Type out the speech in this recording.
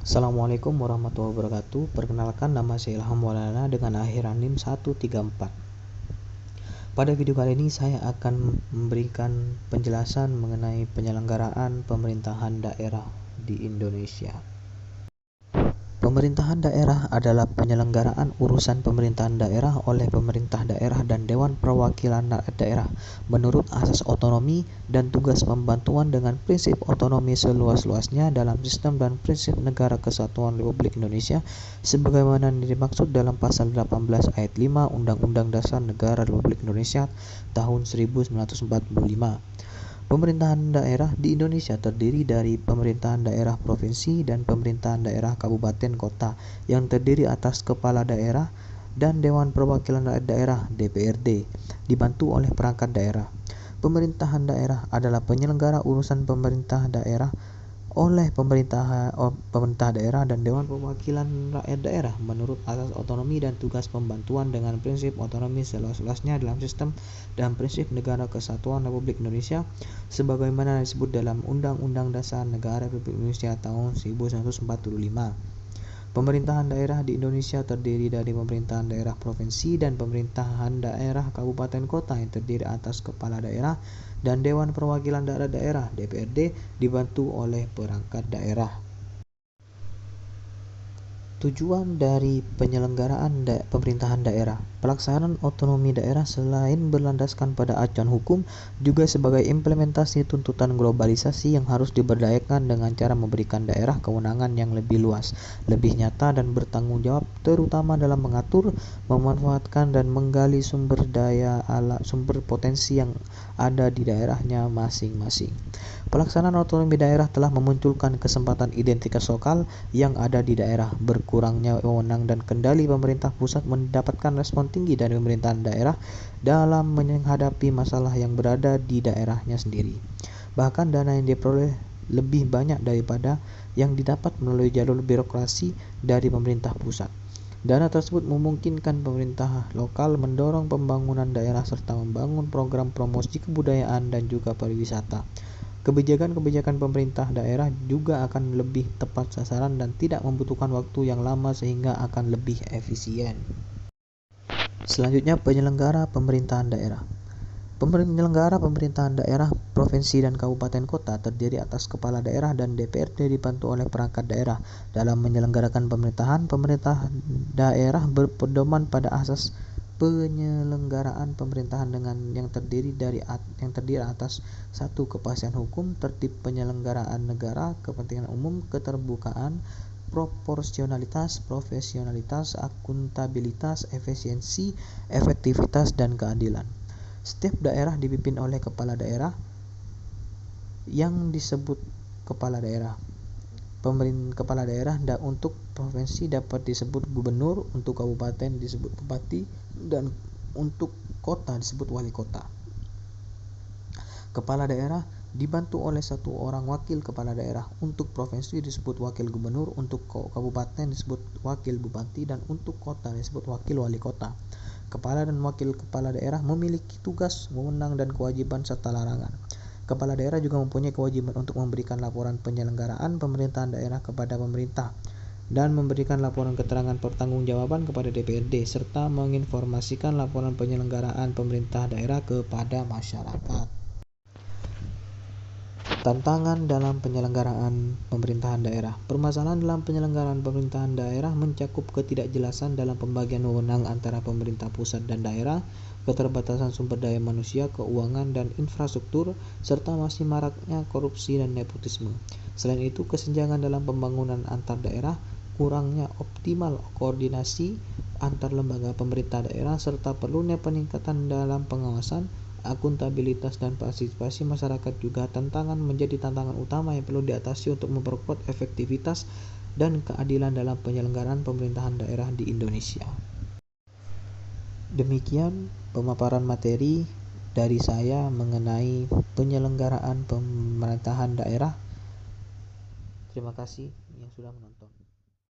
Assalamualaikum warahmatullahi wabarakatuh. Perkenalkan, nama saya Ilham Maulana dengan akhiran NIM 134. Pada video kali ini saya akan memberikan penjelasan mengenai penyelenggaraan pemerintahan daerah di Indonesia. Pemerintahan daerah adalah penyelenggaraan urusan pemerintahan daerah oleh pemerintah daerah dan Dewan Perwakilan Rakyat Daerah menurut asas otonomi dan tugas pembantuan dengan prinsip otonomi seluas-luasnya dalam sistem dan prinsip Negara Kesatuan Republik Indonesia sebagaimana dimaksud dalam Pasal 18 Ayat 5 Undang-Undang Dasar Negara Republik Indonesia tahun 1945. Pemerintahan daerah di Indonesia terdiri dari pemerintahan daerah provinsi dan pemerintahan daerah kabupaten kota yang terdiri atas kepala daerah dan Dewan Perwakilan Rakyat Daerah (DPRD) dibantu oleh perangkat daerah. Pemerintahan daerah adalah penyelenggara urusan pemerintah daerah oleh pemerintah daerah dan Dewan Perwakilan Rakyat Daerah menurut asas otonomi dan tugas pembantuan dengan prinsip otonomi seluas-luasnya dalam sistem dan prinsip Negara Kesatuan Republik Indonesia sebagaimana disebut dalam Undang-Undang Dasar Negara Republik Indonesia tahun 1945. Pemerintahan daerah di Indonesia terdiri dari pemerintahan daerah provinsi dan pemerintahan daerah kabupaten kota yang terdiri atas kepala daerah dan Dewan Perwakilan Rakyat Daerah (DPRD) dibantu oleh perangkat daerah. Tujuan dari penyelenggaraan pemerintahan daerah. Pelaksanaan otonomi daerah selain berlandaskan pada acuan hukum juga sebagai implementasi tuntutan globalisasi yang harus diberdayakan dengan cara memberikan daerah kewenangan yang lebih luas, lebih nyata dan bertanggung jawab terutama dalam mengatur, memanfaatkan dan menggali sumber potensi yang ada di daerahnya masing-masing. Pelaksanaan otonomi daerah telah memunculkan kesempatan identitas lokal yang ada di daerah. Berkurangnya wewenang dan kendali pemerintah pusat mendapatkan respon tinggi dari pemerintahan daerah dalam menghadapi masalah yang berada di daerahnya sendiri. Bahkan dana yang diperoleh lebih banyak daripada yang didapat melalui jalur birokrasi dari pemerintah pusat. Dana tersebut memungkinkan pemerintah lokal mendorong pembangunan daerah serta membangun program promosi kebudayaan dan juga pariwisata. Kebijakan-kebijakan pemerintah daerah juga akan lebih tepat sasaran dan tidak membutuhkan waktu yang lama sehingga akan lebih efisien. Selanjutnya, penyelenggara pemerintahan daerah. Penyelenggara pemerintahan daerah provinsi dan kabupaten kota terdiri atas kepala daerah dan DPRD dibantu oleh perangkat daerah. Dalam menyelenggarakan pemerintahan, pemerintah daerah berpedoman pada asas penyelenggaraan pemerintahan yang terdiri atas 1. Kepastian hukum, tertib penyelenggaraan negara, kepentingan umum, keterbukaan, proporsionalitas, profesionalitas, akuntabilitas, efisiensi, efektivitas, dan keadilan. Setiap daerah dipimpin oleh kepala daerah yang disebut kepala daerah. Kepala daerah untuk provinsi dapat disebut gubernur, untuk kabupaten disebut bupati, dan untuk kota disebut wali kota. Kepala daerah dibantu oleh 1 orang wakil kepala daerah. Untuk provinsi disebut wakil gubernur, untuk kabupaten disebut wakil bupati, dan untuk kota disebut wakil wali kota. Kepala dan wakil kepala daerah memiliki tugas, wewenang, dan kewajiban serta larangan. Kepala daerah juga mempunyai kewajiban untuk memberikan laporan penyelenggaraan pemerintahan daerah kepada pemerintah dan memberikan laporan keterangan pertanggungjawaban kepada DPRD serta menginformasikan laporan penyelenggaraan pemerintah daerah kepada masyarakat. Tantangan dalam penyelenggaraan pemerintahan daerah. Permasalahan dalam penyelenggaraan pemerintahan daerah mencakup ketidakjelasan dalam pembagian wewenang antara pemerintah pusat dan daerah, keterbatasan sumber daya manusia, keuangan, dan infrastruktur, serta masih maraknya korupsi dan nepotisme. Selain itu, kesenjangan dalam pembangunan antar daerah, kurangnya optimal koordinasi antar lembaga pemerintah daerah, serta perlunya peningkatan dalam pengawasan, akuntabilitas, dan partisipasi masyarakat juga menjadi tantangan utama yang perlu diatasi untuk memperkuat efektivitas dan keadilan dalam penyelenggaraan pemerintahan daerah di Indonesia. Demikian pemaparan materi dari saya mengenai penyelenggaraan pemerintahan daerah. Terima kasih yang sudah menonton.